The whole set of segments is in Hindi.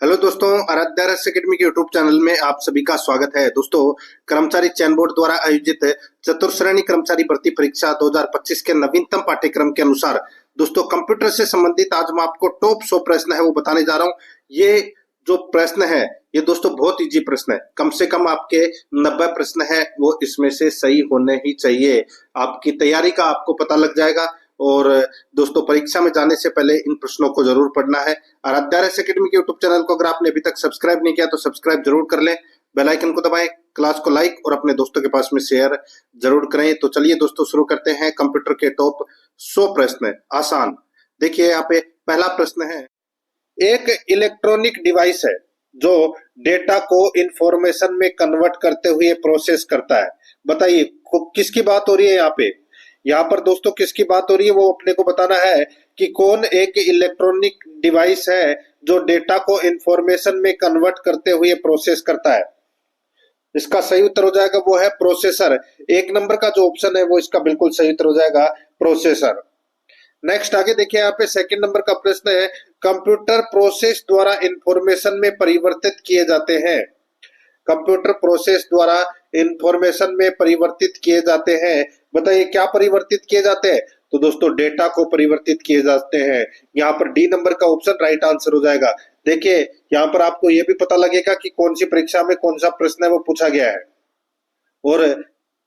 हेलो दोस्तों, आराध्या रहस्य अकेडमी के यूट्यूब चैनल में आप सभी का स्वागत है। दोस्तों, कर्मचारी चयन बोर्ड द्वारा आयोजित चतुर्श्रेणी कर्मचारी भर्ती परीक्षा 2025 के नवीनतम पाठ्यक्रम के अनुसार दोस्तों कंप्यूटर से संबंधित आज मैं आपको टॉप 100 प्रश्न है वो बताने जा रहा हूँ। ये जो प्रश्न है ये दोस्तों बहुत इजी प्रश्न है। कम से कम आपके 90 प्रश्न है वो इसमें से सही होने ही चाहिए। आपकी तैयारी का आपको पता लग जाएगा। और दोस्तों, परीक्षा में जाने से पहले इन प्रश्नों को जरूर पढ़ना है। आराध्या रहस्य अकेडमी के यूट्यूब चैनल को अगर आपने अभी तक सब्सक्राइब नहीं किया तो सब्सक्राइब जरूर कर लें, बेल आइकन को दबाएं, क्लास को लाइक और अपने दोस्तों के पास में शेयर जरूर करें। तो चलिए दोस्तों, शुरू करते हैं कंप्यूटर के टॉप 100 प्रश्न आसान। देखिए यहाँ पे पहला प्रश्न है, एक इलेक्ट्रॉनिक डिवाइस है जो डेटा को इंफॉर्मेशन में कन्वर्ट करते हुए प्रोसेस करता है। बताइए किसकी बात हो रही है यहाँ पे? यहाँ पर दोस्तों किसकी बात हो रही है वो अपने को बताना है कि कौन एक इलेक्ट्रॉनिक डिवाइस है जो डेटा को इंफॉर्मेशन में कन्वर्ट करते हुए प्रोसेस करता है। इसका सही उत्तर हो जाएगा वो है प्रोसेसर। एक नंबर का जो ऑप्शन है वो इसका बिल्कुल सही उत्तर हो जाएगा प्रोसेसर। नेक्स्ट आगे देखिए, यहाँ पे सेकंड नंबर का प्रश्न है, कंप्यूटर प्रोसेस द्वारा इंफॉर्मेशन में परिवर्तित किए जाते हैं। कंप्यूटर प्रोसेस द्वारा इंफॉर्मेशन में परिवर्तित किए जाते हैं। बताइए क्या परिवर्तित किए जाते हैं? तो दोस्तों डेटा को परिवर्तित किए जाते हैं। यहाँ पर डी नंबर का ऑप्शन राइट आंसर हो जाएगा। देखिए यहाँ पर आपको यह भी पता लगेगा कि कौन सी परीक्षा में कौन सा प्रश्न है वो पूछा गया है, और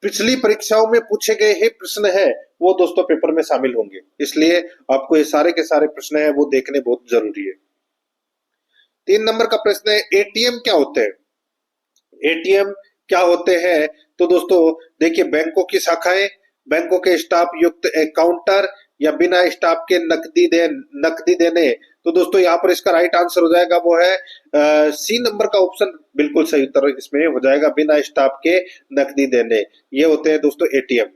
पिछली परीक्षाओं में पूछे गए ही प्रश्न है वो दोस्तों पेपर में शामिल होंगे, इसलिए आपको ये सारे के सारे प्रश्न है वो देखने बहुत जरूरी है। 3 नंबर का प्रश्न है, एटीएम क्या होते हैं? एटीएम क्या होते हैं? तो दोस्तों देखिए, बैंकों की शाखाएं, बैंकों के स्टाफ युक्त एक काउंटर या बिना स्टाफ के नकदी देने। तो दोस्तों यहाँ पर इसका राइट आंसर हो जाएगा वो है सी नंबर का ऑप्शन बिल्कुल सही उत्तर इसमें हो जाएगा, बिना स्टाफ के नकदी देने। ये होते हैं दोस्तों एटीएम।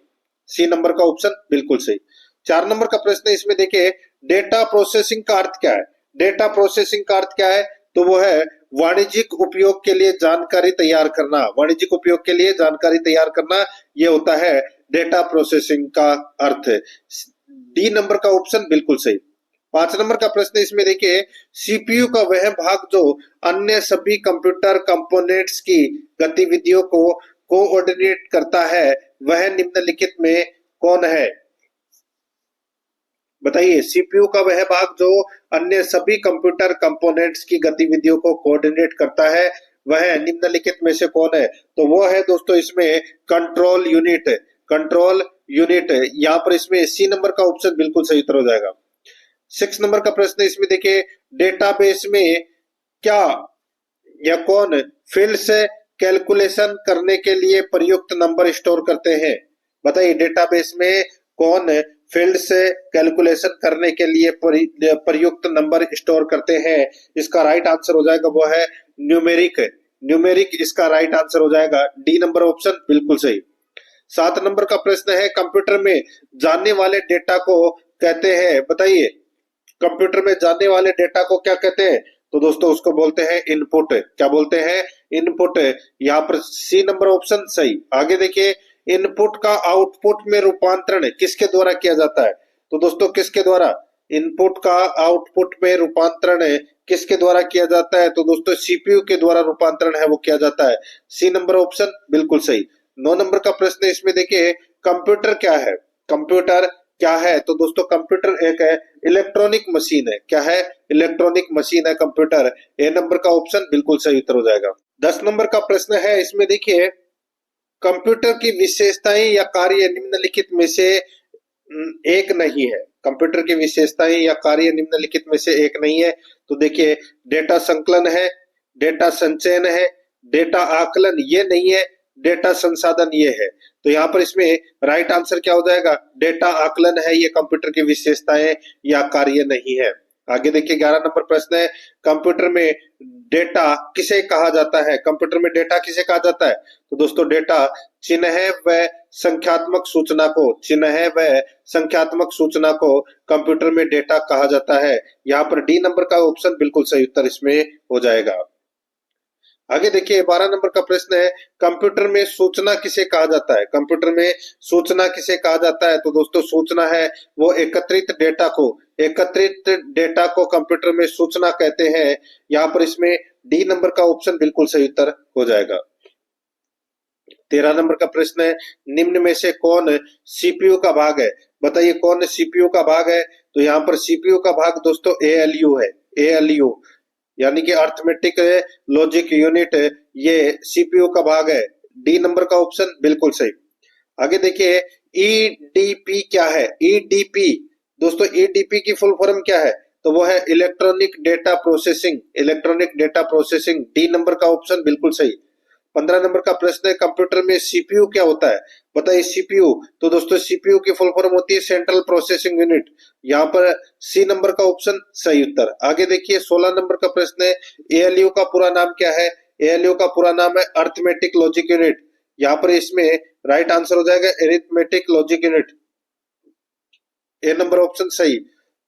सी नंबर का ऑप्शन बिल्कुल सही। 4 नंबर का प्रश्न है, इसमें देखिए डेटा प्रोसेसिंग का अर्थ क्या है? डेटा प्रोसेसिंग का अर्थ क्या है? तो वो है वाणिज्यिक उपयोग के लिए जानकारी तैयार करना। वाणिज्यिक उपयोग के लिए जानकारी तैयार करना, ये होता है डेटा प्रोसेसिंग का अर्थ। डी नंबर का ऑप्शन बिल्कुल सही। 5 नंबर का प्रश्न इसमें देखिए, सीपीयू का वह भाग जो अन्य सभी कंप्यूटर कंपोनेंट्स की गतिविधियों को कोऑर्डिनेट करता है वह निम्नलिखित में कौन है? बताइए सीपीयू का वह भाग जो अन्य सभी कंप्यूटर कंपोनेंट्स की गतिविधियों को कोऑर्डिनेट करता है वह निम्नलिखित में से कौन है? तो वो है दोस्तों इसमें कंट्रोल यूनिट। कंट्रोल यूनिट यहाँ पर इसमें सी नंबर का ऑप्शन बिल्कुल सही उत्तर हो जाएगा। 6 नंबर का प्रश्न इसमें देखिए, डेटाबेस में क्या या कौन फील्ड से कैलकुलेशन करने के लिए प्रयुक्त नंबर स्टोर करते हैं? बताइए डेटाबेस में कौन फील्ड से कैलकुलेशन करने के लिए प्रयुक्त नंबर स्टोर करते हैं? इसका राइट आंसर हो जाएगा वो है न्यूमेरिक। न्यूमेरिक इसका राइट आंसर हो जाएगा। डी नंबर ऑप्शन बिल्कुल सही। 7 नंबर का प्रश्न है, कंप्यूटर में जाने वाले डेटा को कहते हैं। बताइए कंप्यूटर में जाने वाले डेटा को क्या कहते हैं? तो दोस्तों उसको बोलते हैं इनपुट। क्या बोलते हैं? इनपुट। यहाँ पर सी नंबर ऑप्शन सही। आगे देखिए, इनपुट का आउटपुट में रूपांतरण किसके द्वारा किया जाता है? तो दोस्तों किसके द्वारा? इनपुट का आउटपुट में रूपांतरण किसके द्वारा किया जाता है? तो दोस्तों सीपीयू के द्वारा रूपांतरण है वो किया जाता है। सी नंबर ऑप्शन बिल्कुल सही। 9 नंबर का प्रश्न है, इसमें देखिए कंप्यूटर क्या है? कंप्यूटर क्या है? तो दोस्तों कंप्यूटर एक है इलेक्ट्रॉनिक मशीन है। क्या है? इलेक्ट्रॉनिक मशीन है कंप्यूटर। ए नंबर का ऑप्शन बिल्कुल सही उत्तर हो जाएगा। 10 नंबर का प्रश्न है, इसमें देखिए कंप्यूटर की विशेषताएं या कार्य निम्नलिखित में से एक नहीं है। कंप्यूटर की विशेषताएं या कार्य निम्नलिखित में से एक नहीं है। तो देखिए डेटा संकलन है, डेटा संचयन है, डेटा आकलन ये नहीं है, डेटा संसाधन ये है। तो यहाँ पर इसमें राइट आंसर क्या हो जाएगा? डेटा आकलन है, ये कंप्यूटर की विशेषताएं या कार्य नहीं है। आगे देखिए 11 नंबर प्रश्न है, कंप्यूटर में डेटा किसे कहा जाता है? कंप्यूटर में डेटा किसे कहा जाता है? तो दोस्तों डेटा चिन्ह व संख्यात्मक सूचना को, चिन्ह व संख्यात्मक सूचना को कंप्यूटर में डेटा कहा जाता है। यहाँ पर डी नंबर का ऑप्शन बिल्कुल सही उत्तर इसमें हो जाएगा। आगे देखिए 12 नंबर का प्रश्न है, कंप्यूटर में सूचना किसे कहा जाता है? कंप्यूटर में सूचना किसे कहा जाता है? तो दोस्तों सूचना है वो एकत्रित डेटा को एकत्रित डेटा को कंप्यूटर में सूचना कहते हैं। यहाँ पर इसमें डी नंबर का ऑप्शन बिल्कुल सही उत्तर हो जाएगा। 13 नंबर का प्रश्न है, निम्न में से कौन सीपीयू का भाग है? बताइए कौन सीपीयू का भाग है? तो यहाँ पर सीपीयू का भाग दोस्तों एएलयू है। एएलयू यानी कि अर्थमेटिक लॉजिक यूनिट, ये सीपीयू का भाग है। डी नंबर का ऑप्शन बिल्कुल सही। आगे देखिए ईडीपी क्या है? ईडीपी दोस्तों, ईडीपी की फुल फॉर्म क्या है? तो वो है electronic data processing. Electronic data processing, D number का ऑप्शन बिल्कुल सही। 15 नंबर का प्रश्न है, कंप्यूटर में सीपीयू क्या होता है? बताइए सीपीयू। तो दोस्तों सीपीयू की फुल फॉर्म होती है सेंट्रल प्रोसेसिंग यूनिट। यहाँ पर सी नंबर का ऑप्शन सही उत्तर। आगे देखिए 16 नंबर का प्रश्न है, एएलयू का पूरा नाम क्या है? एएलयू का पूरा नाम है अर्थमेटिक लॉजिक यूनिट। यहाँ पर इसमें राइट आंसर हो जाएगा एरिथमेटिक लॉजिक यूनिट। ए नंबर ऑप्शन सही।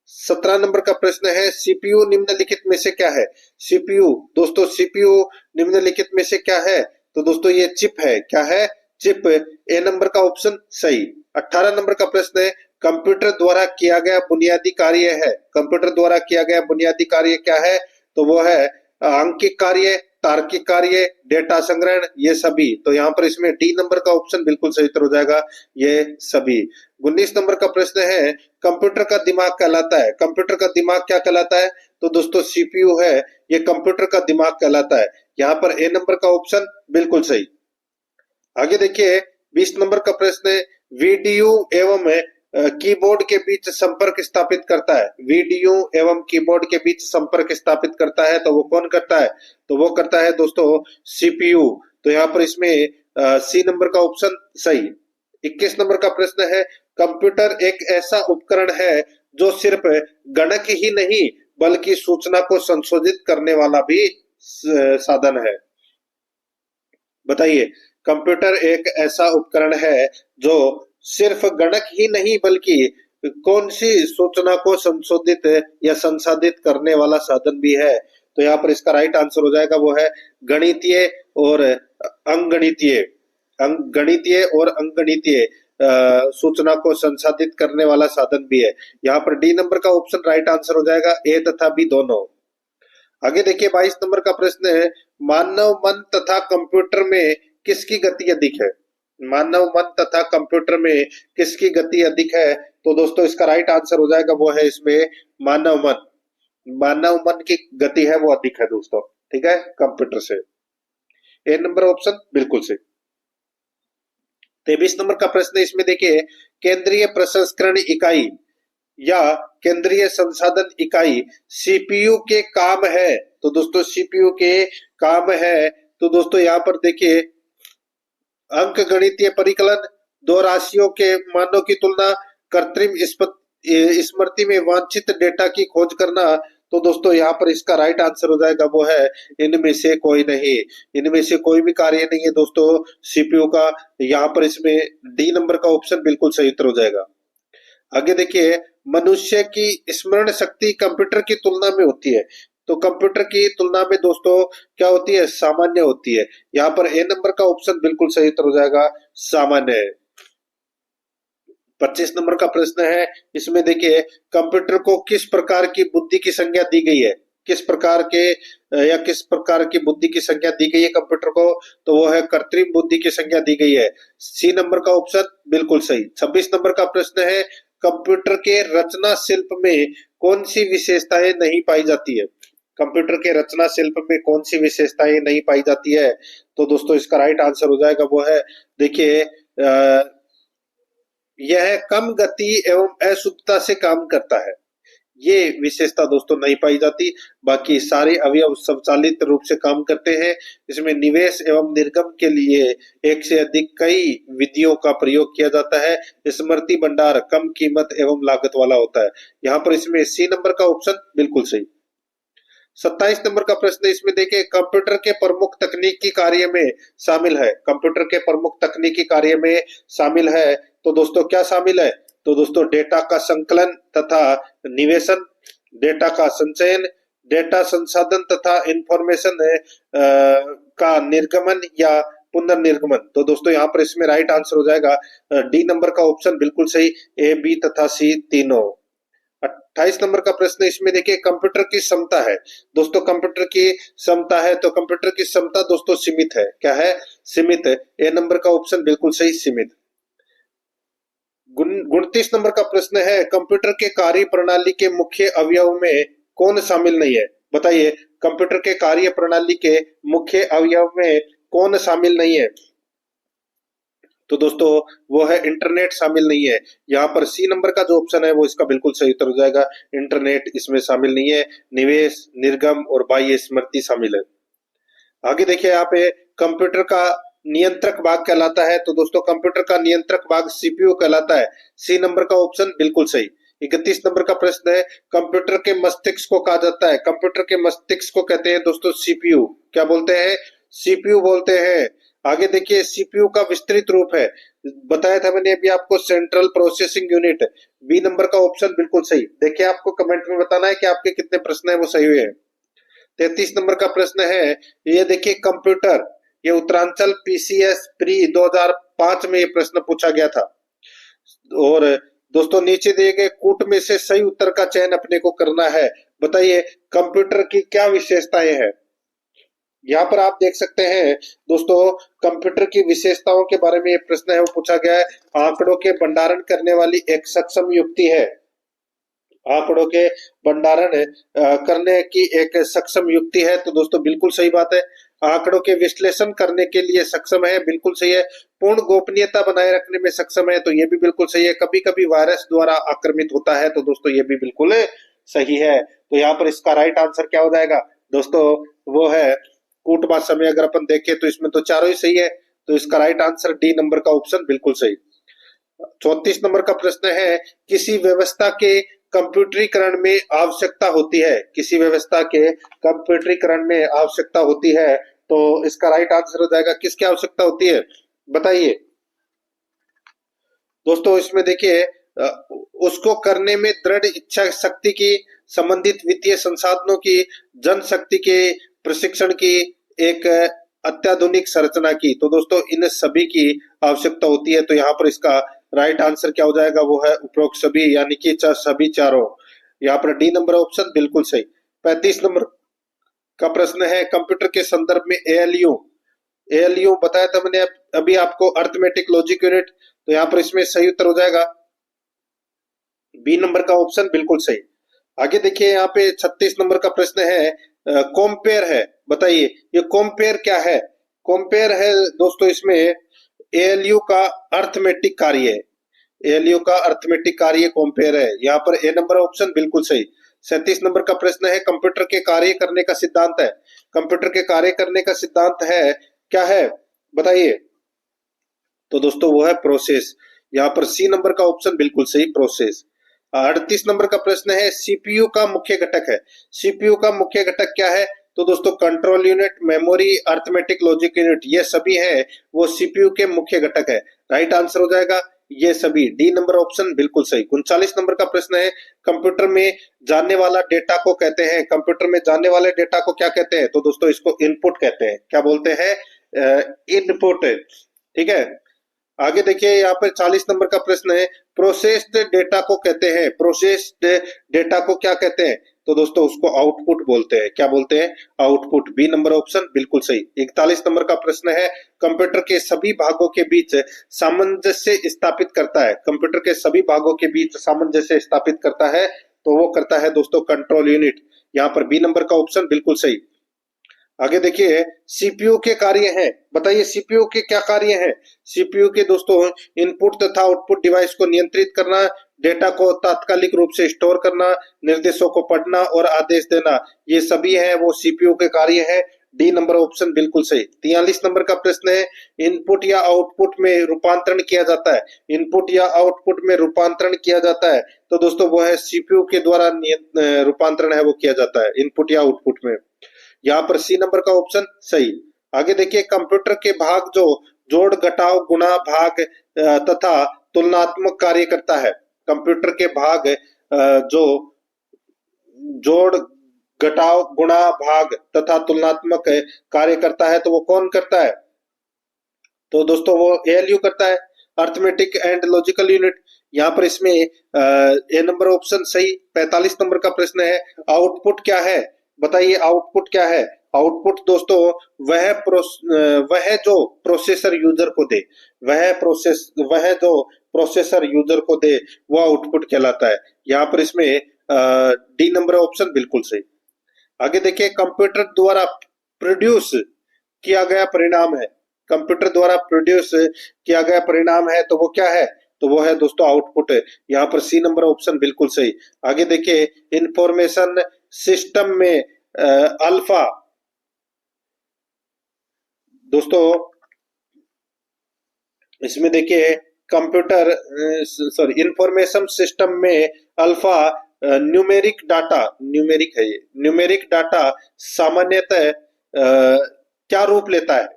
17 नंबर का प्रश्न है, सीपीयू निम्नलिखित में से क्या है? सीपीयू दोस्तों, सीपीयू निम्नलिखित में से क्या है? तो दोस्तों ये चिप है। क्या है? चिप। ए नंबर का ऑप्शन सही। 18 नंबर का प्रश्न है, कंप्यूटर द्वारा किया गया बुनियादी कार्य है। कंप्यूटर द्वारा किया गया बुनियादी कार्य क्या है? तो वो है आंकिक कार्य, तार्किक कार्य, डेटा संग्रहण, ये सभी। तो यहाँ पर इसमें डी नंबर का ऑप्शन बिल्कुल सही उत्तर हो जाएगा, ये सभी। 19 नंबर का प्रश्न है, कंप्यूटर का दिमाग कहलाता है। कंप्यूटर का दिमाग क्या कहलाता है? तो दोस्तों सीपीयू है, ये कंप्यूटर का दिमाग कहलाता है। यहाँ पर ए नंबर का ऑप्शन बिल्कुल सही। आगे देखिए 20 नंबर का प्रश्न है, वीडीयू एवं कीबोर्ड के बीच संपर्क स्थापित करता है। वीडीयू एवं कीबोर्ड के बीच संपर्क स्थापित करता है, तो वो कौन करता है? तो वो करता है दोस्तों सीपीयू। तो यहाँ पर इसमें सी नंबर का ऑप्शन सही। 21 नंबर का प्रश्न है, कंप्यूटर एक ऐसा उपकरण है जो सिर्फ गणक ही नहीं बल्कि सूचना को संशोधित करने वाला भी साधन है। बताइए कंप्यूटर एक ऐसा उपकरण है जो सिर्फ गणक ही नहीं बल्कि कौन सी सूचना को संशोधित या संसाधित करने वाला साधन भी है? तो यहाँ पर इसका राइट आंसर हो जाएगा, वो है गणितीय और अंगणितीय। गणितीय और अंगणितीय सूचना को संसाधित करने वाला साधन भी है। यहाँ पर डी नंबर का ऑप्शन राइट आंसर हो जाएगा, ए तथा बी दोनों। आगे देखिए 22 नंबर का प्रश्न है, मानव मन तथा कंप्यूटर में किसकी गति अधिक है? मानव मन तथा कंप्यूटर में किसकी गति अधिक है? तो दोस्तों इसका राइट आंसर हो जाएगा, वो है इसमें मानव मन। मानव मन की गति है वो अधिक है दोस्तों, ठीक है, कंप्यूटर से। ए नंबर ऑप्शन बिल्कुल सही। 23 नंबर का प्रश्न है, इसमें देखिए केंद्रीय प्रसंस्करण इकाई या केंद्रीय संसाधन इकाई सीपीयू के काम है। तो दोस्तों सीपीयू के काम है, तो दोस्तों यहाँ पर देखिए अंक गणितीय परिकलन, दो राशियों के मानों की तुलना, कृत्रिम स्मृति में वांछित डेटा की खोज करना। तो दोस्तों यहाँ पर इसका राइट आंसर हो जाएगा, वो है इनमें से कोई नहीं। इनमें से कोई भी कार्य नहीं है दोस्तों सीपीयू का। यहाँ पर इसमें डी नंबर का ऑप्शन बिल्कुल सही उत्तर हो जाएगा। आगे देखिए मनुष्य की स्मरण शक्ति कंप्यूटर की तुलना में होती है। तो कंप्यूटर की तुलना में दोस्तों क्या होती है? सामान्य होती है। यहाँ पर ए नंबर का ऑप्शन बिल्कुल सही उत्तर हो जाएगा, सामान्य। 25 नंबर का प्रश्न है, इसमें देखिए कंप्यूटर को किस प्रकार की बुद्धि की संज्ञा दी गई है? किस प्रकार की बुद्धि की संज्ञा दी गई है कंप्यूटर को? तो वो है कृत्रिम बुद्धि की संज्ञा दी गई है। सी नंबर का ऑप्शन बिल्कुल सही। 26 नंबर का प्रश्न है, कंप्यूटर के रचना शिल्प में कौन सी विशेषताएं नहीं पाई जाती है? कंप्यूटर के रचना शिल्प में कौन सी विशेषताएं नहीं पाई जाती है? तो दोस्तों इसका राइट आंसर हो जाएगा, वो है देखिए यह कम गति एवं अशुद्धता से काम करता है। ये विशेषता दोस्तों नहीं पाई जाती, बाकी सारे अवयव स्वचालित रूप से काम करते हैं। इसमें निवेश एवं निर्गम के लिए एक से अधिक कई विधियों का प्रयोग किया जाता है। स्मृति भंडार कम कीमत एवं लागत वाला होता है। यहाँ पर इसमें सी नंबर का ऑप्शन बिल्कुल सही। 27 नंबर का प्रश्न इसमें देखिए कंप्यूटर के प्रमुख तकनीकी कार्य में शामिल है। कंप्यूटर के प्रमुख तकनीकी कार्य में शामिल है, तो दोस्तों क्या शामिल है? तो दोस्तों डेटा का संकलन तथा निवेशन, डेटा का संचयन, डेटा संसाधन तथा इंफॉर्मेशन का निर्गमन या पुनर्निर्गमन। तो दोस्तों यहाँ पर इसमें राइट आंसर हो जाएगा डी नंबर का ऑप्शन बिल्कुल सही, ए बी तथा सी तीनों। 28 नंबर का प्रश्न इसमें देखिए कंप्यूटर की क्षमता है। दोस्तों कंप्यूटर की क्षमता है तो कंप्यूटर की क्षमता दोस्तों सीमित है। क्या है? सीमित है। ए नंबर का ऑप्शन बिल्कुल सही, सीमित। 29 नंबर का प्रश्न है कंप्यूटर के कार्य प्रणाली के मुख्य अवयव में कौन शामिल नहीं है? बताइए कंप्यूटर के कार्य प्रणाली के मुख्य अवयव में कौन शामिल नहीं है? तो दोस्तों वो है इंटरनेट शामिल नहीं है। यहाँ पर सी नंबर का जो ऑप्शन है वो इसका बिल्कुल सही उत्तर हो जाएगा। इंटरनेट इसमें शामिल नहीं है। निवेश, निर्गम और बाह्य स्मृति शामिल है। आगे देखिए यहाँ पे कंप्यूटर का नियंत्रक भाग कहलाता है तो दोस्तों कंप्यूटर का नियंत्रक भाग सीपीयू कहलाता है। सी नंबर का ऑप्शन बिल्कुल सही। 31 नंबर का प्रश्न है कंप्यूटर के मस्तिष्क को कहा जाता है? कंप्यूटर के मस्तिष्क को कहते हैं दोस्तों सीपीयू। क्या बोलते हैं? सीपीयू बोलते हैं। आगे देखिए सीपीयू का विस्तृत रूप है, बताया था मैंने अभी आपको, central processing unit. B number का ऑप्शन बिल्कुल सही। देखिए आपको कमेंट में बताना है कि आपके कितने प्रश्न है वो सही हुए हैं। 33 नंबर का प्रश्न है, ये देखिए कंप्यूटर, ये उत्तरांचल पीसीएस प्री 2005 में ये प्रश्न पूछा गया था। और दोस्तों नीचे दिए गए कूट में से सही उत्तर का चयन अपने को करना है। बताइए कंप्यूटर की क्या विशेषताएं हैं? यहाँ पर आप देख सकते हैं दोस्तों कंप्यूटर की विशेषताओं के बारे में ये प्रश्न है वो पूछा गया है। आंकड़ों के भंडारण करने वाली एक सक्षम युक्ति है। आंकड़ों के भंडारण करने की एक सक्षम युक्ति है तो दोस्तों बिल्कुल सही बात है। आंकड़ों के विश्लेषण करने के लिए सक्षम है, बिल्कुल सही है। पूर्ण गोपनीयता बनाए रखने में सक्षम है तो ये भी बिल्कुल सही है। कभी कभी वायरस द्वारा आक्रमित होता है तो दोस्तों ये भी बिल्कुल सही है। तो यहाँ पर इसका राइट आंसर क्या हो जाएगा दोस्तों? वो है कूट भाषा में अगर अपन देखें तो इसमें तो चारों ही सही है, तो इसका राइट आंसर डी नंबर का ऑप्शन बिल्कुल सही। 34 नंबर का प्रश्न है किसी व्यवस्था के कंप्यूटरीकरण में आवश्यकता होती है? किसी व्यवस्था के कंप्यूटरीकरण में आवश्यकता होती है तो इसका राइट आंसर हो जाएगा किसकी आवश्यकता होती है? बताइए दोस्तों इसमें देखिए उसको करने में दृढ़ इच्छा शक्ति की, संबंधित वित्तीय संसाधनों की, जनशक्ति के प्रशिक्षण की, एक अत्याधुनिक संरचना की। तो दोस्तों इन सभी की आवश्यकता होती है तो यहाँ पर इसका राइट आंसर क्या हो जाएगा? वो है उपरोक्त सभी, यानी कि सभी चारों। यहाँ पर डी नंबर ऑप्शन बिल्कुल सही। 35 नंबर का प्रश्न है कंप्यूटर के संदर्भ में एएलयू। एएलयू बताया था मैंने अभी आपको, अर्थमेटिक लॉजिक यूनिट। तो यहाँ पर इसमें सही उत्तर हो जाएगा बी नंबर का ऑप्शन बिल्कुल सही। आगे देखिए यहाँ पे 36 नंबर का प्रश्न है कॉम्पेयर है। बताइए ये कॉम्पेयर क्या है? कॉम्पेयर है दोस्तों इसमें एएलयू का अर्थमेटिक कार्य है। एएलयू का अर्थमेटिक कार्य कॉम्पेयर है। यहाँ पर ए नंबर ऑप्शन बिल्कुल सही। 37 नंबर का प्रश्न है कंप्यूटर के कार्य करने का सिद्धांत है। कंप्यूटर के कार्य करने का सिद्धांत है क्या है? बताइए। तो दोस्तों वो है प्रोसेस। यहाँ पर सी नंबर का ऑप्शन बिल्कुल सही, प्रोसेस। 38 नंबर का प्रश्न है सीपीयू का मुख्य घटक है। सीपीयू का मुख्य घटक क्या है? तो दोस्तों control unit, memory, arithmetic logic unit, ये सभी है वो सीपीयू के मुख्य घटक है। राइट आंसर हो जाएगा ये सभी, डी नंबर ऑप्शन बिल्कुल सही। 39 नंबर का प्रश्न है कंप्यूटर में जानने वाला डेटा को कहते हैं? कंप्यूटर में जानने वाले डेटा को क्या कहते हैं? तो दोस्तों इसको इनपुट कहते हैं। क्या बोलते हैं? इनपुट। ठीक है। आगे देखिए यहाँ पर 40 नंबर का प्रश्न है प्रोसेस्ड डेटा को कहते हैं? प्रोसेस्ड डेटा को क्या कहते हैं? तो दोस्तों उसको आउटपुट बोलते हैं। क्या बोलते हैं? आउटपुट। बी नंबर ऑप्शन बिल्कुल सही। 41 नंबर का प्रश्न है कंप्यूटर के सभी भागों के बीच सामंजस्य स्थापित करता है? कंप्यूटर के सभी भागों के बीच सामंजस्य स्थापित करता है तो वो करता है दोस्तों कंट्रोल यूनिट। यहाँ पर बी नंबर का ऑप्शन बिल्कुल सही। आगे देखिए सीपीयू के कार्य हैं। बताइए सीपीयू के क्या कार्य हैं? सीपीयू के दोस्तों इनपुट तथा आउटपुट डिवाइस को नियंत्रित करना, डेटा को तात्कालिक रूप से स्टोर करना, निर्देशों को पढ़ना और आदेश देना, ये सभी है वो सीपीयू के कार्य है। डी नंबर ऑप्शन बिल्कुल सही। 43 नंबर का प्रश्न है इनपुट या आउटपुट में रूपांतरण किया जाता है? इनपुट या आउटपुट में रूपांतरण किया जाता है तो दोस्तों वो है सीपीयू के द्वारा रूपांतरण है वो किया जाता है इनपुट या आउटपुट में। यहाँ पर सी नंबर का ऑप्शन सही। आगे देखिए कंप्यूटर के भाग जो जोड़, घटाव, गुणा, भाग तथा तुलनात्मक कार्य करता है। कंप्यूटर के भाग जो जोड़, घटाव, गुणा, भाग तथा तुलनात्मक कार्य करता है तो वो कौन करता है? तो दोस्तों वो एएलयू करता है, अर्थमेटिक एंड लॉजिकल यूनिट। यहाँ पर इसमें ए नंबर ऑप्शन सही। 45 नंबर का प्रश्न है, आउटपुट क्या है? बताइए आउटपुट क्या है? आउटपुट दोस्तों वह जो प्रोसेसर यूजर को दे, वह जो प्रोसेसर यूजर को दे वो आउटपुट कहलाता है। यहाँ पर इसमें डी नंबर ऑप्शन बिल्कुल सही। आगे देखिए, कंप्यूटर द्वारा प्रोड्यूस किया गया परिणाम है। कंप्यूटर द्वारा प्रोड्यूस किया गया परिणाम है तो वो क्या है? तो वो है दोस्तों आउटपुट। यहाँ पर सी नंबर ऑप्शन बिल्कुल सही। आगे देखिए, इंफॉर्मेशन सिस्टम में अल्फा, दोस्तों इसमें देखिए कंप्यूटर इंफॉर्मेशन सिस्टम में अल्फा न्यूमेरिक है ये। न्यूमेरिक डाटा सामान्यतः क्या रूप लेता है?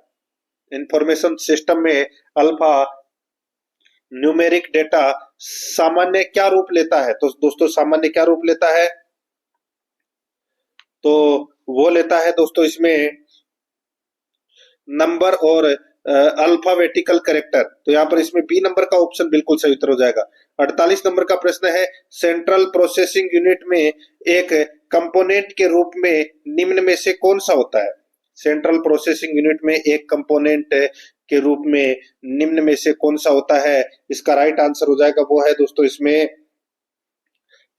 इंफॉर्मेशन सिस्टम में अल्फा न्यूमेरिक डेटा सामान्य क्या रूप लेता है? तो दोस्तों सामान्य क्या रूप लेता है? तो वो लेता है दोस्तों इसमें नंबर और अल्फाबेटिकल कैरेक्टर। तो यहाँ पर इसमें बी नंबर का ऑप्शन बिल्कुल सही उत्तर हो जाएगा। 48 नंबर का प्रश्न है, सेंट्रल प्रोसेसिंग यूनिट में एक कंपोनेंट के रूप में निम्न में से कौन सा होता है? सेंट्रल प्रोसेसिंग यूनिट में एक कंपोनेंट के रूप में निम्न में से कौन सा होता है? इसका राइट आंसर हो जाएगा वो है दोस्तों इसमें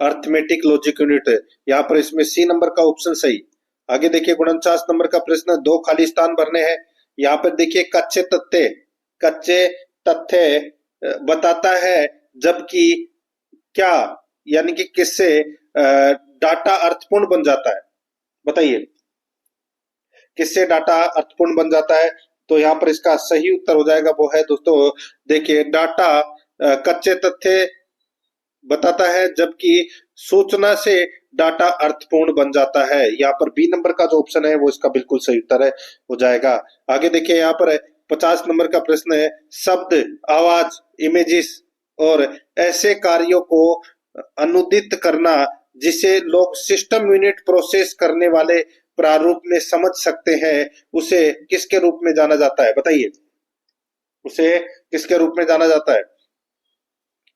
अर्थमेटिक लॉजिक यूनिट। यहाँ पर इसमें सी नंबर का ऑप्शन सही। आगे देखिए 49 नंबर का प्रश्न, दो खाली स्थान भरने हैं। यहाँ पर देखिए कच्चे तथ्य बताता है जबकि क्या, यानी कि किससे डाटा अर्थपूर्ण बन जाता है? बताइए किससे डाटा अर्थपूर्ण बन जाता है? तो यहाँ पर इसका सही उत्तर हो जाएगा वो है दोस्तों, देखिए डाटा कच्चे तथ्य बताता है जबकि सूचना से डाटा अर्थपूर्ण बन जाता है। यहाँ पर बी नंबर का जो ऑप्शन है वो इसका बिल्कुल सही उत्तर है हो जाएगा। आगे देखिए यहाँ पर 50 नंबर का प्रश्न है, शब्द, आवाज, इमेजेस और ऐसे कार्यों को अनुदित करना जिसे लोग सिस्टम यूनिट प्रोसेस करने वाले प्रारूप में समझ सकते हैं, उसे किसके रूप में जाना जाता है? बताइए उसे किसके रूप में जाना जाता है?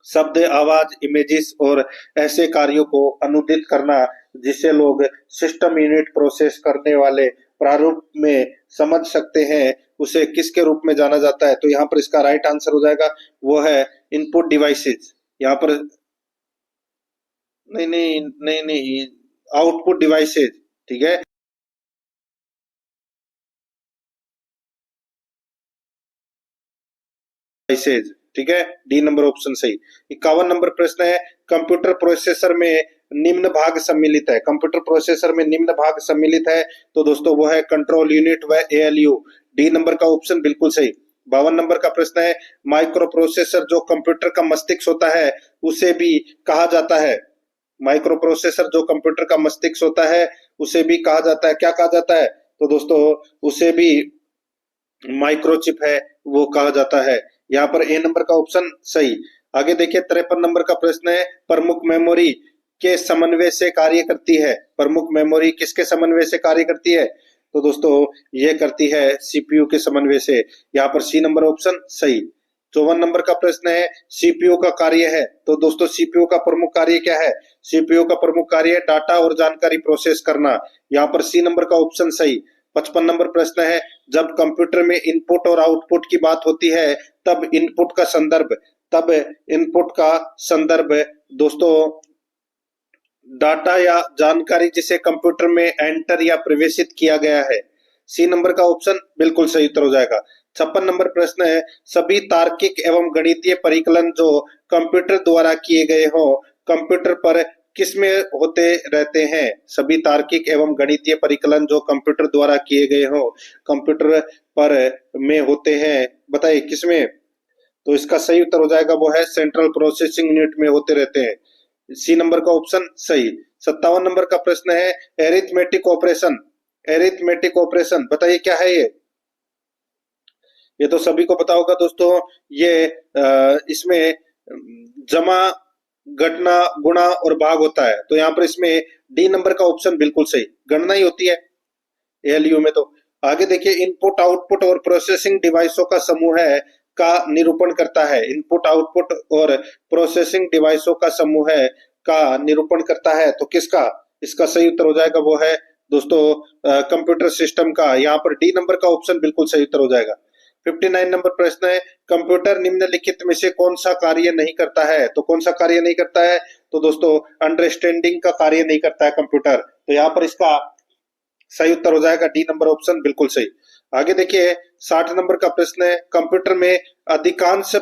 शब्द, आवाज, इमेजेस और ऐसे कार्यों को अनुदित करना जिसे लोग सिस्टम यूनिट प्रोसेस करने वाले प्रारूप में समझ सकते हैं, उसे किसके रूप में जाना जाता है? तो यहाँ पर इसका राइट आंसर हो जाएगा वो है इनपुट डिवाइसेस। यहाँ पर नहीं, आउटपुट डिवाइसेस, ठीक है। डिवाइसेस, ठीक है, डी नंबर ऑप्शन सही। 51 नंबर प्रश्न है, कंप्यूटर प्रोसेसर में निम्न भाग सम्मिलित है। कंप्यूटर प्रोसेसर में निम्न भाग सम्मिलित है तो दोस्तों वो है कंट्रोल यूनिट व एएलयू। डी नंबर का ऑप्शन बिल्कुल सही। 52 नंबर का प्रश्न है, माइक्रो प्रोसेसर जो कंप्यूटर का मस्तिष्क होता है उसे भी कहा जाता है। माइक्रो प्रोसेसर जो कंप्यूटर का मस्तिष्क होता है उसे भी कहा जाता है, क्या कहा जाता है? तो दोस्तों उसे भी माइक्रोचिप है वो कहा जाता है। यहाँ पर ए नंबर का ऑप्शन सही। आगे देखिए 53 नंबर का प्रश्न है, प्रमुख मेमोरी के समन्वय से कार्य करती है। प्रमुख मेमोरी किसके समन्वय से कार्य करती है? तो दोस्तों ये करती है सीपीयू के समन्वय से। यहाँ पर सी नंबर ऑप्शन सही। 54 नंबर का प्रश्न है, सीपीयू का कार्य है। तो दोस्तों सीपीयू का प्रमुख कार्य क्या है? सीपीयू का प्रमुख कार्य है डाटा और जानकारी प्रोसेस करना। यहाँ पर सी नंबर का ऑप्शन सही। 55 नंबर प्रश्न है, जब कंप्यूटर में इनपुट और आउटपुट की बात होती है तब इनपुट का संदर्भ दोस्तों डाटा या जानकारी जिसे कंप्यूटर में एंटर या प्रवेशित किया गया है। सी नंबर का ऑप्शन बिल्कुल सही उत्तर हो जाएगा। 56 नंबर प्रश्न है, सभी तार्किक एवं गणितीय परिकलन जो कंप्यूटर द्वारा किए गए हो कंप्यूटर पर किसमें होते रहते हैं? सभी तार्किक एवं गणितीय परिकलन जो कंप्यूटर द्वारा किए गए हो कंप्यूटर पर में होते हैं, बताइए किसमें? तो इसका सही उत्तर हो जाएगा वो है सेंट्रल प्रोसेसिंग यूनिट में होते रहते हैं। सी नंबर का ऑप्शन सही। 57 नंबर का प्रश्न है, एरिथमेटिक ऑपरेशन बताइए क्या है ये तो सभी को पता होगा दोस्तों। ये इसमें जमा, घटना, गुणा और भाग होता है। तो यहाँ पर इसमें डी नंबर का ऑप्शन बिल्कुल सही, गणना ही होती है एएलयू में। तो आगे देखिए, इनपुट, आउटपुट और प्रोसेसिंग डिवाइसों का समूह है का निरूपण करता है। इनपुट आउटपुट और प्रोसेसिंग डिवाइसों का समूह है का निरूपण करता है। तो किसका? इसका सही उत्तर हो जाएगा वो है दोस्तों कंप्यूटर सिस्टम का। यहाँ पर डी नंबर का ऑप्शन बिल्कुल सही उत्तर हो जाएगा। 59 नंबर प्रश्न है, कंप्यूटर निम्नलिखित में से कौन सा कार्य नहीं करता है? तो कौन सा कार्य नहीं करता है? तो दोस्तों अंडरस्टैंडिंग का कार्य नहीं करता है कंप्यूटर। तो यहाँ पर इसका सही उत्तर हो जाएगा डी नंबर ऑप्शन बिल्कुल सही। आगे देखिए 60 नंबर का प्रश्न है, कंप्यूटर में अधिकांश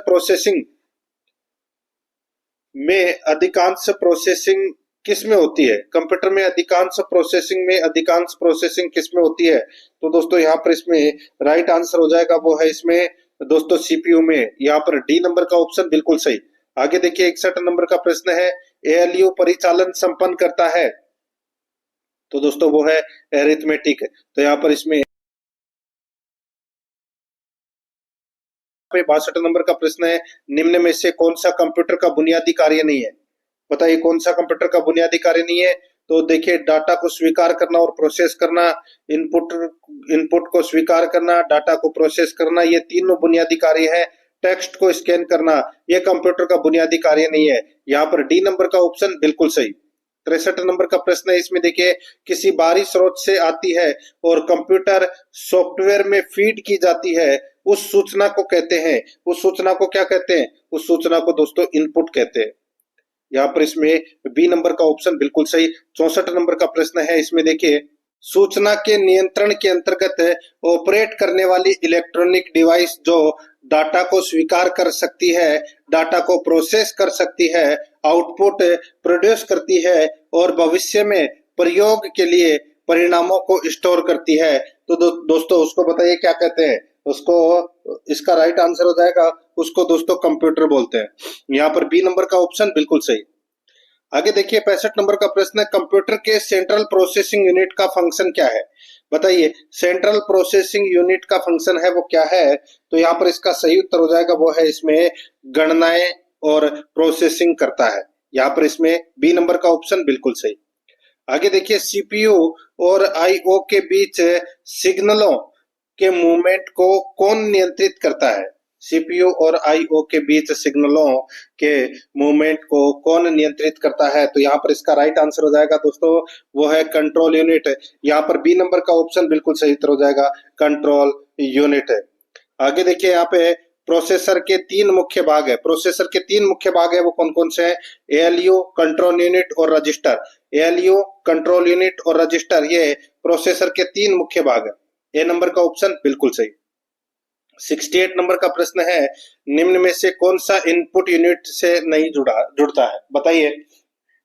प्रोसेसिंग किस में होती है? कंप्यूटर में अधिकांश प्रोसेसिंग किस में होती है? तो दोस्तों यहाँ पर इसमें राइट आंसर हो जाएगा वो है इसमें दोस्तों सीपीयू में। यहाँ पर डी नंबर का ऑप्शन बिल्कुल सही। आगे देखिए 61 नंबर का प्रश्न है, एएलयू परिचालन संपन्न करता है? तो दोस्तों वो है एरिथमेटिक। तो यहाँ पर इसमें 62 नंबर का प्रश्न है, निम्न में से कौन सा कंप्यूटर का बुनियादी कार्य नहीं है? बताइए कौन सा कंप्यूटर का बुनियादी कार्य नहीं है? तो देखिए डाटा को स्वीकार करना और प्रोसेस करना, इनपुट को स्वीकार करना, डाटा को प्रोसेस करना, ये तीनों बुनियादी कार्य है। टेक्स्ट को स्कैन करना ये कंप्यूटर का बुनियादी कार्य नहीं है। यहाँ पर डी नंबर का ऑप्शन बिल्कुल सही। 63 नंबर का प्रश्न है, इसमें देखिए किसी बाहरी स्रोत से आती है और कंप्यूटर सॉफ्टवेयर में फीड की जाती है, उस सूचना को कहते हैं, उस सूचना को क्या कहते हैं? उस सूचना को दोस्तों इनपुट कहते हैं। यहाँ पर इसमें बी नंबर का ऑप्शन बिल्कुल सही। 64 नंबर का प्रश्न है, इसमें देखिए सूचना के नियंत्रण के अंतर्गत ऑपरेट करने वाली इलेक्ट्रॉनिक डिवाइस जो डाटा को स्वीकार कर सकती है, डाटा को प्रोसेस कर सकती है, आउटपुट प्रोड्यूस करती है और भविष्य में प्रयोग के लिए परिणामों को स्टोर करती है। तो दोस्तों उसको बताइए क्या कहते हैं? उसको, इसका राइट आंसर हो जाएगा उसको दोस्तों कंप्यूटर बोलते हैं। यहाँ पर बी नंबर का ऑप्शन बिल्कुल सही। आगे देखिए 65 नंबर का प्रश्न है, कंप्यूटर के सेंट्रल प्रोसेसिंग यूनिट का फंक्शन क्या है? बताइए सेंट्रल प्रोसेसिंग यूनिट का फंक्शन है वो क्या है? तो यहाँ पर इसका सही उत्तर हो जाएगा वो है इसमें गणनाएं और प्रोसेसिंग करता है। यहाँ पर इसमें बी नंबर का ऑप्शन बिल्कुल सही। आगे देखिए सीपीयू और आईओ के बीच सिग्नलों के मूवमेंट को कौन नियंत्रित करता है? सीपीयू और आईओ के बीच सिग्नलों के मूवमेंट को कौन नियंत्रित करता है? तो यहाँ पर इसका राइट आंसर हो जाएगा दोस्तों वो है कंट्रोल यूनिट। यहाँ पर बी नंबर का ऑप्शन बिल्कुल सही उत्तर हो जाएगा, कंट्रोल यूनिट है। आगे देखिए यहाँ पे प्रोसेसर के तीन मुख्य भाग है। प्रोसेसर के तीन मुख्य भाग है वो कौन कौन से हैं? एएलयू, कंट्रोल यूनिट और रजिस्टर। एएलयू, कंट्रोल यूनिट और रजिस्टर ये प्रोसेसर के तीन मुख्य भाग है। ए नंबर का ऑप्शन बिल्कुल सही। 68 नंबर का प्रश्न है, निम्न में से कौन सा इनपुट यूनिट से नहीं जुड़ता है? बताइए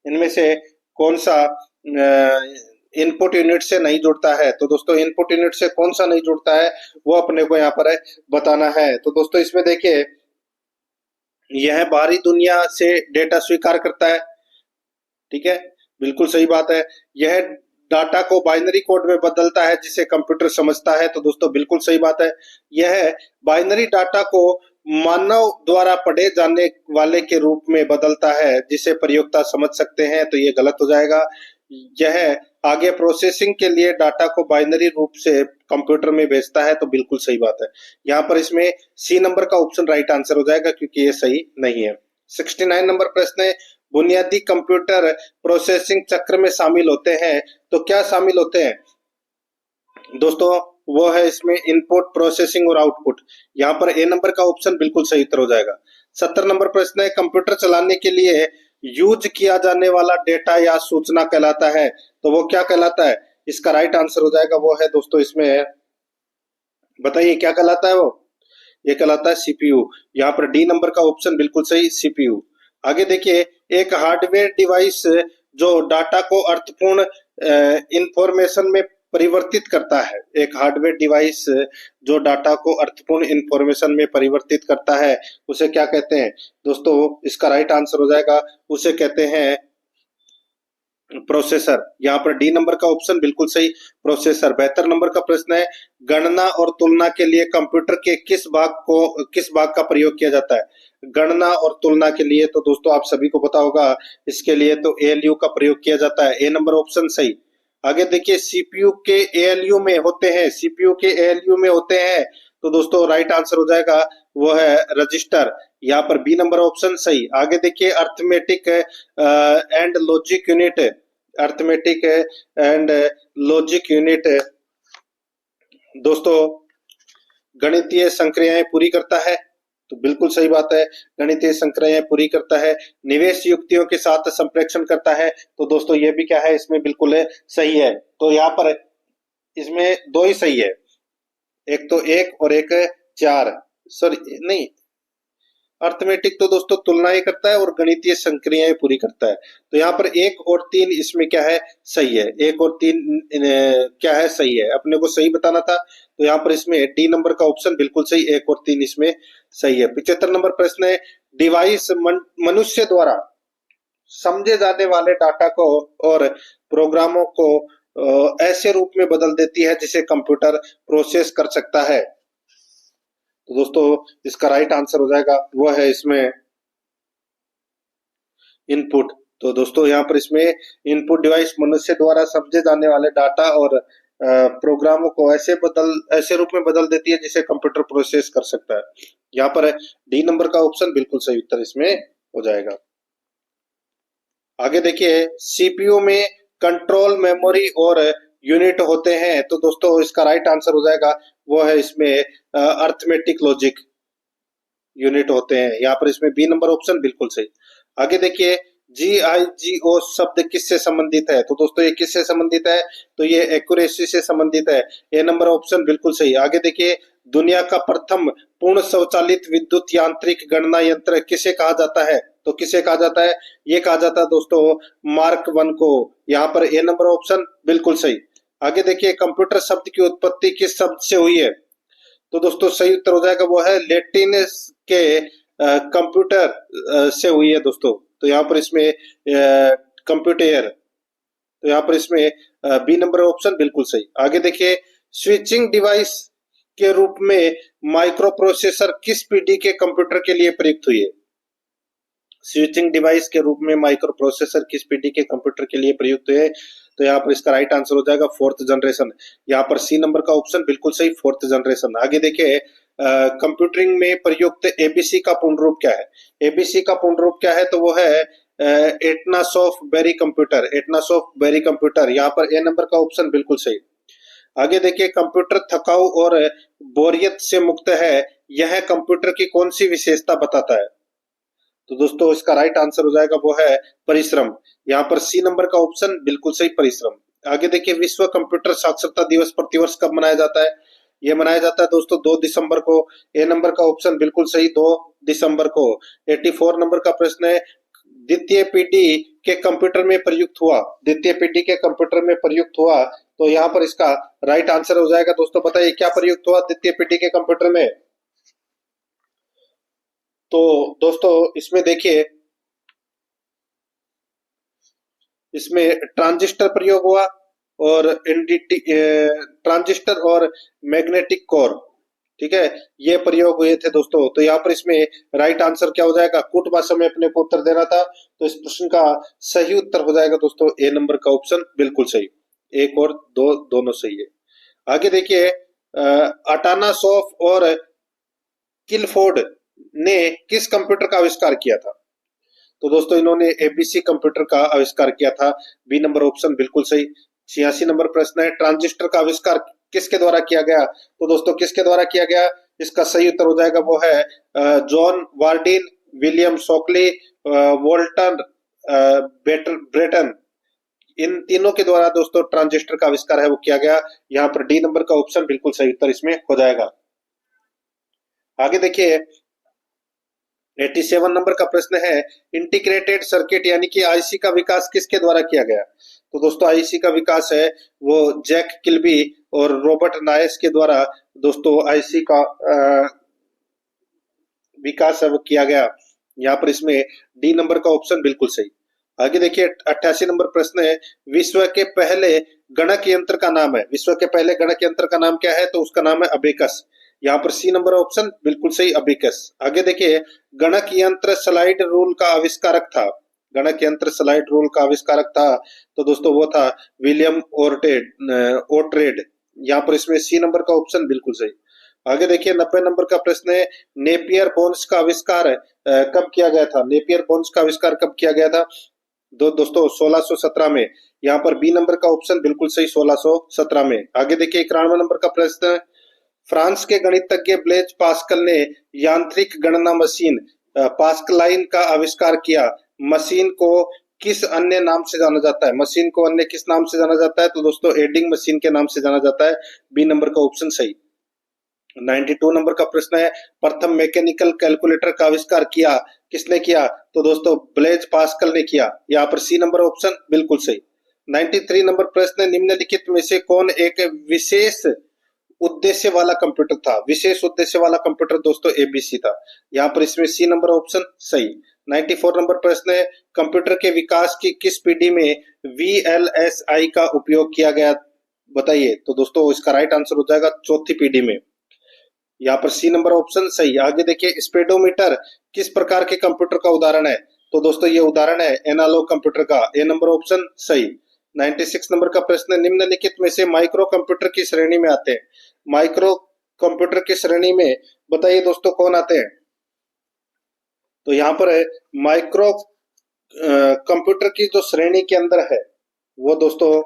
इनमें से कौन सा इनपुट यूनिट से नहीं जुड़ता है? तो दोस्तों इनपुट यूनिट से कौन सा नहीं जुड़ता है वो अपने को यहाँ पर बताना है। तो दोस्तों इसमें देखिए यह बाहरी दुनिया से डेटा स्वीकार करता है, ठीक है, बिल्कुल सही बात है। यह डाटा को बाइनरी कोड में बदलता है जिसे कंप्यूटर समझता है, तो दोस्तों बिल्कुल सही बात है। यह बाइनरी डाटा को मानव द्वारा पढ़े जाने वाले के रूप में बदलता है जिसे प्रयोक्ता समझ सकते हैं, तो ये गलत हो जाएगा। यह आगे प्रोसेसिंग के लिए डाटा को बाइनरी रूप से कंप्यूटर में भेजता है, तो बिल्कुल सही बात है। यहाँ पर इसमें सी नंबर का ऑप्शन राइट आंसर हो जाएगा क्योंकि ये सही नहीं है। 69 नंबर प्रश्न है, बुनियादी कंप्यूटर प्रोसेसिंग चक्र में शामिल होते हैं, तो क्या शामिल होते हैं? दोस्तों वो है इसमें इनपुट, प्रोसेसिंग और आउटपुट। यहाँ पर ए नंबर का ऑप्शन बिल्कुल सही उत्तर हो जाएगा। 70 नंबर प्रश्न है, कंप्यूटर चलाने के लिए यूज किया जाने वाला डेटा या सूचना कहलाता है, तो वो क्या कहलाता है? इसका राइट आंसर हो जाएगा वो है दोस्तों इसमें, बताइए क्या कहलाता है वो? ये कहलाता है सीपीयू। यहाँ पर डी नंबर का ऑप्शन बिल्कुल सही, सीपीयू। आगे देखिए एक हार्डवेयर डिवाइस जो डाटा को अर्थपूर्ण इंफॉर्मेशन में परिवर्तित करता है। एक हार्डवेयर डिवाइस जो डाटा को अर्थपूर्ण इंफॉर्मेशन में परिवर्तित करता है उसे क्या कहते हैं? दोस्तों इसका राइट आंसर हो जाएगा, उसे कहते हैं प्रोसेसर। यहाँ पर डी नंबर का ऑप्शन बिल्कुल सही, प्रोसेसर। 72 नंबर का प्रश्न है, गणना और तुलना के लिए कंप्यूटर के किस भाग का प्रयोग किया जाता है? गणना और तुलना के लिए तो दोस्तों आप सभी को पता होगा, इसके लिए तो एएलयू का प्रयोग किया जाता है। ए नंबर ऑप्शन सही। आगे देखिए सीपीयू के एएलयू में होते हैं, सीपीयू के एएलयू में होते हैं तो दोस्तों राइट आंसर हो जाएगा वो है रजिस्टर। यहाँ पर बी नंबर ऑप्शन सही। आगे देखिए arithmetic and logic unit, arithmetic and logic unit दोस्तों गणितीय संक्रियाएं पूरी करता है, तो बिल्कुल सही बात है, गणितीय संक्रियाएं पूरी करता है। निवेश युक्तियों के साथ संप्रेषण करता है, तो दोस्तों ये भी क्या है, इसमें बिल्कुल सही है। तो यहाँ पर इसमें दो ही सही है, एक तो एक और एक 4, सॉरी नहीं, अर्थमेटिक तो दोस्तों तुलनाएं करता है और गणितीय संक्रियाएं पूरी करता है। तो यहाँ पर 1 और 3 इसमें क्या है, सही है। 1 और 3 क्या है, सही है, अपने को सही बताना था। तो यहाँ पर इसमें डी नंबर का ऑप्शन बिल्कुल सही, 1 और 3 इसमें सही है। 75 नंबर प्रश्न है, डिवाइस मनुष्य द्वारा समझे जाने वाले डाटा को और प्रोग्रामों को ऐसे रूप में बदल देती है जिसे कंप्यूटर प्रोसेस कर सकता है। तो दोस्तों इसका राइट आंसर हो जाएगा वो है इसमें इनपुट। तो दोस्तों यहाँ पर इसमें इनपुट डिवाइस मनुष्य द्वारा समझे जाने वाले डाटा और प्रोग्रामों को ऐसे रूप में बदल देती है जिसे कंप्यूटर प्रोसेस कर सकता है। यहाँ पर डी नंबर का ऑप्शन बिल्कुल सही उत्तर इसमें हो जाएगा। आगे देखिए सीपीयू में कंट्रोल मेमोरी और यूनिट होते हैं, तो दोस्तों इसका राइट आंसर हो जाएगा वो है इसमें अर्थमेटिक लॉजिक यूनिट होते हैं। यहाँ पर इसमें बी नंबर ऑप्शन बिल्कुल सही। आगे देखिए GIGO शब्द किससे संबंधित है, तो दोस्तों ये किससे संबंधित है, तो ये एक्यूरेसी से संबंधित है। ए नंबर ऑप्शन बिल्कुल सही। आगे देखिए दुनिया का प्रथम पूर्ण स्वचालित विद्युत यांत्रिक गणना यंत्र किसे कहा जाता है, तो किसे कहा जाता है, ये कहा जाता है दोस्तों मार्क 1 को। यहाँ पर ए नंबर ऑप्शन बिल्कुल सही। आगे देखिए कंप्यूटर शब्द की उत्पत्ति किस शब्द से हुई है, तो दोस्तों सही उत्तर हो जाएगा वो है लैटिन के कंप्यूटर से हुई है दोस्तों। तो यहाँ पर इसमें कंप्यूटर, तो यहाँ पर इसमें बी नंबर ऑप्शन बिल्कुल सही। आगे देखिए स्विचिंग डिवाइस के रूप में माइक्रो प्रोसेसर किस पीढ़ी के कंप्यूटर के लिए प्रयुक्त हुई है, स्विचिंग डिवाइस के रूप में माइक्रो प्रोसेसर किस पीढ़ी के कंप्यूटर के लिए प्रयुक्त हुए, तो यहाँ पर इसका राइट आंसर हो जाएगा 4th जनरेशन। यहाँ पर सी नंबर का ऑप्शन बिल्कुल सही, 4th जनरेशन। आगे देखिए कंप्यूटरिंग में प्रयुक्त एबीसी का पूर्ण रूप क्या है, एबीसी का पूर्ण रूप क्या है, तो वो है एटनासॉफ बेरी कंप्यूटर, एटनासॉफ बेरी कंप्यूटर। यहाँ पर ए नंबर का ऑप्शन बिल्कुल सही। आगे देखिए कंप्यूटर थकाऊ और बोरियत से मुक्त है, यह कंप्यूटर की कौन सी विशेषता बताता है, तो दोस्तों इसका राइट आंसर हो जाएगा वो है परिश्रम। यहाँ पर सी नंबर का ऑप्शन बिल्कुल सही, परिश्रम। आगे देखिए विश्व कंप्यूटर साक्षरता दिवस प्रतिवर्ष कब मनाया जाता है, ये मनाया जाता है दोस्तों 2 दिसंबर को। ए नंबर का ऑप्शन बिल्कुल सही, 2 दिसंबर को। 84 नंबर का प्रश्न है द्वितीय पीढ़ी के कंप्यूटर में प्रयुक्त हुआ, द्वितीय पीढ़ी के कंप्यूटर में प्रयुक्त हुआ, तो यहाँ पर इसका राइट आंसर हो जाएगा दोस्तों, बताइए क्या प्रयुक्त हुआ द्वितीय पीढ़ी के कंप्यूटर में, तो दोस्तों इसमें देखिए इसमें ट्रांजिस्टर प्रयोग हुआ और एनडीटी ट्रांजिस्टर और मैग्नेटिक कोर, ठीक है, ये प्रयोग हुए थे दोस्तों। तो यहाँ पर इसमें राइट आंसर क्या हो जाएगा, कूट भाषा में अपने को उत्तर देना था, तो इस प्रश्न का सही उत्तर हो जाएगा दोस्तों ए नंबर का ऑप्शन बिल्कुल सही। 1 और 2 दोनों सही है। आगे देखिए अटानासॉफ और किलफोर्ड ने किस कंप्यूटर का आविष्कार किया था, तो दोस्तों इन्होंने एबीसी कंप्यूटर का आविष्कार किया था, बी नंबर ऑप्शन बिल्कुल सही। 86 नंबर प्रश्न है ट्रांजिस्टर का आविष्कार किसके द्वारा किया गया, तो दोस्तों किसके द्वारा किया गया, इसका सही उत्तर हो जाएगा वो है John Bardeen, William Shockley, Walter Brattain, इन तीनों के द्वारा दोस्तों ट्रांजिस्टर का आविष्कार है वो किया गया। यहाँ पर डी नंबर का ऑप्शन बिल्कुल सही उत्तर इसमें हो जाएगा। आगे देखिए 87 नंबर का प्रश्न है इंटीग्रेटेड सर्किट यानी कि आईसी का विकास किसके द्वारा किया गया, तो दोस्तों आईसी का विकास है वो जैक किल्बी और रॉबर्ट नायस के द्वारा दोस्तों आईसी का विकास है वो किया गया। यहाँ पर इसमें डी नंबर का ऑप्शन बिल्कुल सही। आगे देखिए 88 नंबर प्रश्न है विश्व के पहले गणक यंत्र का नाम है, विश्व के पहले गणक यंत्र का नाम क्या है, तो उसका नाम है अबेकस। यहाँ पर सी नंबर ऑप्शन बिल्कुल सही, अबेकस। आगे देखिए गणक यंत्र स्लाइड रूल का आविष्कारक था, गणक यंत्र स्लाइड रूल का आविष्कारक था, तो दोस्तों वो था विलियम ओर्ट्रेड। यहाँ पर इसमें सी नंबर का ऑप्शन बिल्कुल सही। आगे देखिए 90 नंबर का प्रश्न है, नेपियर बोन्स का आविष्कार कब किया गया था? नेपियर बोन्स का आविष्कार कब किया गया था? दोस्तों 1617 में। यहाँ पर बी नंबर का ऑप्शन बिल्कुल सही, 1617 में। आगे देखिए 91 नंबर का प्रश्न है, फ्रांस के गणितज्ञ ब्लेज पास्कल ने यांत्रिक गणना मशीन पास्कलाइन का आविष्कार किया। मशीन को किस अन्य नाम से जाना जाता है? मशीन को अन्य किस नाम से जाना जाता है? तो दोस्तों एडिंग मशीन के नाम से जाना जाता है। बी नंबर का ऑप्शन सही। 92 नंबर का प्रश्न है, प्रथम मैकेनिकल कैलकुलेटर का आविष्कार किया किसने किया? तो दोस्तों ब्लेज पास्कल ने किया। यहाँ पर सी नंबर ऑप्शन बिल्कुल सही। 93 नंबर प्रश्न है, निम्नलिखित में से कौन एक विशेष उद्देश्य वाला कंप्यूटर था? विशेष उद्देश्य वाला कंप्यूटर दोस्तों एबीसी था। यहाँ पर इसमें सी नंबर ऑप्शन सही। 94 नंबर प्रश्न है, कंप्यूटर के विकास की किस पीढ़ी में वीएलएसआई का उपयोग किया गया? बताइए। तो दोस्तों इसका राइट आंसर हो जाएगा चौथी पीढ़ी में। यहाँ पर सी नंबर ऑप्शन सही। आगे देखिए स्पीडोमीटर किस प्रकार के कंप्यूटर का उदाहरण है? तो दोस्तों ये उदाहरण है एनालॉग कंप्यूटर का। ए नंबर ऑप्शन सही। 96 नंबर का प्रश्न, निम्नलिखित में से माइक्रो कंप्यूटर की श्रेणी में आते हैं? माइक्रो कंप्यूटर की श्रेणी में बताइए दोस्तों कौन आते हैं? तो यहाँ पर है माइक्रो कंप्यूटर की जो श्रेणी के अंदर है वो दोस्तों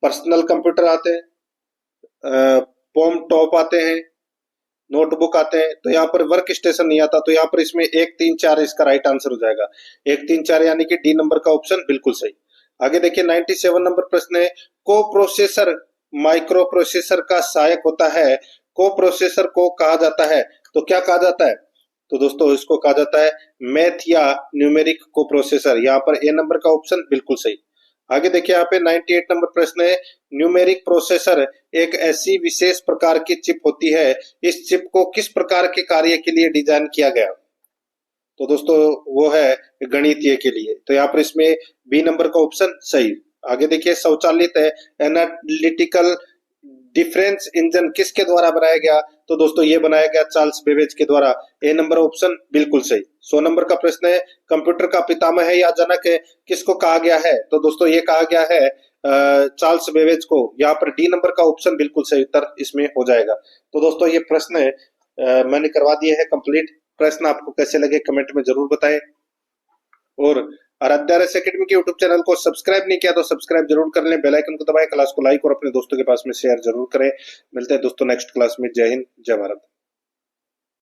पर्सनल कंप्यूटर आते हैं, पॉम टॉप आते हैं, नोटबुक आते हैं। तो यहाँ पर वर्क स्टेशन नहीं आता। तो यहाँ पर इसमें 1 3 4 इसका राइट आंसर हो जाएगा। 1 3 4 यानी कि डी नंबर का ऑप्शन बिल्कुल सही। आगे देखिए 97 नंबर प्रश्न है, को प्रोसेसर माइक्रो प्रोसेसर का सहायक होता है। को प्रोसेसर को कहा जाता है तो क्या कहा जाता है? तो दोस्तों इसको कहा जाता है मैथ या न्यूमेरिक को प्रोसेसर। यहाँ पर ए नंबर का ऑप्शन बिल्कुल सही। आगे देखिए यहाँ पे 98 नंबर प्रश्न है, न्यूमेरिक प्रोसेसर एक ऐसी विशेष प्रकार की चिप होती है, इस चिप को किस प्रकार के कार्य के लिए डिजाइन किया गया? तो दोस्तों वो है गणितीय के लिए। तो यहाँ पर इसमें बी नंबर का ऑप्शन सही। आगे देखिए स्वचालित एनालिटिकल डिफरेंस इंजन किसके द्वारा बनाया गया? तो दोस्तों ये बनाया गया चार्ल्स बेबेज के द्वारा। ए नंबर ऑप्शन बिल्कुल सही। 100 नंबर का प्रश्न है, कंप्यूटर का पितामह है या जनक है किसको कहा गया है? तो दोस्तों ये कहा गया है चार्ल्स बेबेज को। यहाँ पर डी नंबर का ऑप्शन बिल्कुल सही उत्तर इसमें हो जाएगा। तो दोस्तों ये प्रश्न मैंने करवा दिए हैं कंप्लीट। प्रश्न आपको कैसे लगे कमेंट में जरूर बताएं। और आराध्या रस एकेडमी के यूट्यूब चैनल को सब्सक्राइब नहीं किया तो सब्सक्राइब जरूर कर लें, बेल आइकन को दबाएं, क्लास को लाइक और अपने दोस्तों के पास में शेयर जरूर करें। मिलते हैं दोस्तों नेक्स्ट क्लास में। जय हिंद, जय भारत।